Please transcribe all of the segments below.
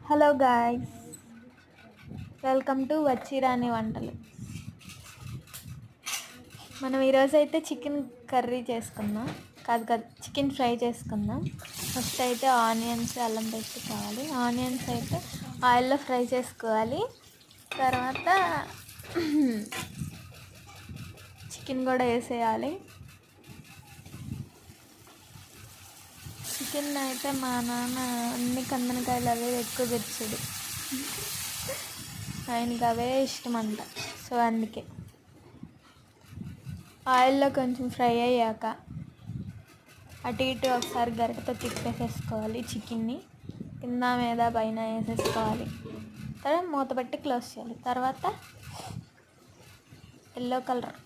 Hello guys, welcome to వచ్చిరాని వంటలు. మనం ఈరోజైతే చికెన్ కర్రీ చేసుకుందాం. కాదు చికెన్ ఫ్రై చేసుకుందాం. ఫస్ట్ అయితే ఆనియన్స్, అల్లం పేస్ట్ కావాలి. ఆనియన్స్ అయితే ఆయిల్లో ఫ్రై చేసుకోవాలి. తర్వాత చికెన్ కూడా వేసేయాలి. చికెన్ అయితే మా నాన్న అన్ని కందనకాయలు అవే ఎక్కువ తెచ్చాడు. ఆయనకి అవే ఇష్టం అంట. సో అందుకే ఆయిల్లో కొంచెం ఫ్రై అయ్యాక అటు ఇటు ఒకసారి గరిటతో తిప్పేసేసుకోవాలి. చికెన్ని కింద మీద పైన వేసేసుకోవాలి. తర్వాత మూత పెట్టి క్లోజ్ చేయాలి. తర్వాత ఎల్లో కలర్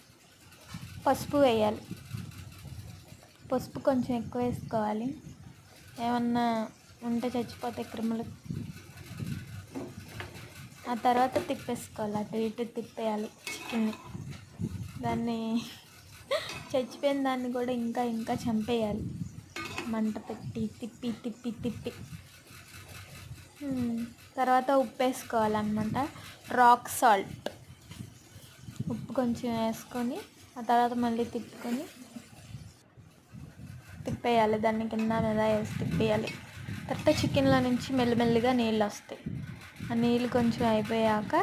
పసుపు వేయాలి. పసుపు కొంచెం ఎక్కువ వేసుకోవాలి, ఏమన్నా ఉంటే చచ్చిపోతే క్రిములు. ఆ తర్వాత తిప్పేసుకోవాలి, అటు ఇటు తిప్పేయాలి చికెన్ని. దాన్ని చచ్చిపోయిన దాన్ని కూడా ఇంకా చంపేయాలి, మంట పెట్టి తిప్పి తిప్పి తిప్పి. తర్వాత ఉప్పు వేసుకోవాలన్నమాట, రాక్ సాల్ట్. ఉప్పు కొంచెం వేసుకొని ఆ తర్వాత మళ్ళీ తిప్పేయాలి. దాన్ని కింద మీద వేసి తిప్పేయాలి. తర్వాత చికెన్లో నుంచి మెల్లిమెల్లిగా నీళ్ళు వస్తాయి. ఆ నీళ్ళు కొంచెం అయిపోయాక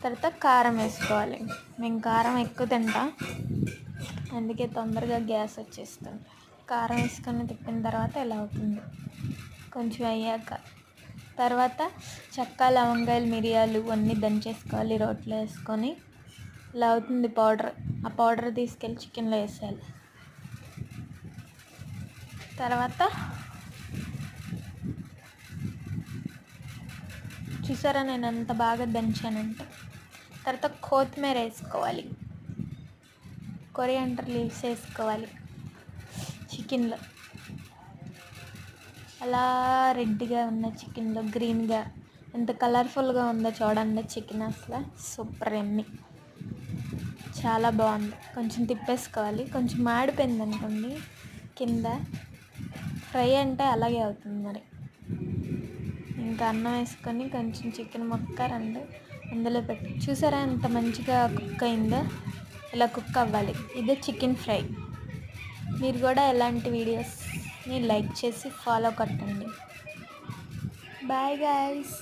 తర్వాత కారం వేసుకోవాలి. మేము కారం ఎక్కువ తింటాం, అందుకే తొందరగా గ్యాస్ వచ్చేస్తుంది. కారం వేసుకొని తిప్పిన తర్వాత ఇలా అవుతుంది. కొంచెం అయ్యాక తర్వాత చెక్క, లవంగాయలు, మిరియాలు అన్నీ దంచేసుకోవాలి. రోట్లో వేసుకొని ఇలా అవుతుంది పౌడర్. ఆ పౌడర్ తీసుకెళ్ళి చికెన్లో వేసేయాలి. తర్వాత చూసారా నేను ఎంత బాగా దంచానంటే. తర్వాత కొత్తిమీర వేసుకోవాలి, కొరియాండర్ లీవ్స్ వేసుకోవాలి చికెన్లో. అలా రెడ్గా ఉన్న చికెన్లో గ్రీన్గా ఎంత కలర్ఫుల్గా ఉందో చూడండి. చికెన్ అసలు సూపర్ ఎమ్మి, చాలా బాగుంది. కొంచెం తిప్పేసుకోవాలి. కొంచెం మాడిపోయింది అనుకోండి కింద, ఫ్రై అంటే అలాగే అవుతుంది మరి. ఇంకా అన్నం వేసుకొని కొంచెం చికెన్ ముక్క అందులో పెట్టి చూసారా ఎంత మంచిగా కుక్ అయిందో. ఇలా కుక్ అవ్వాలి. ఇదే చికెన్ ఫ్రై. మీరు కూడా ఎలాంటి వీడియోస్ని లైక్ చేసి ఫాలో కొట్టండి. Bye guys.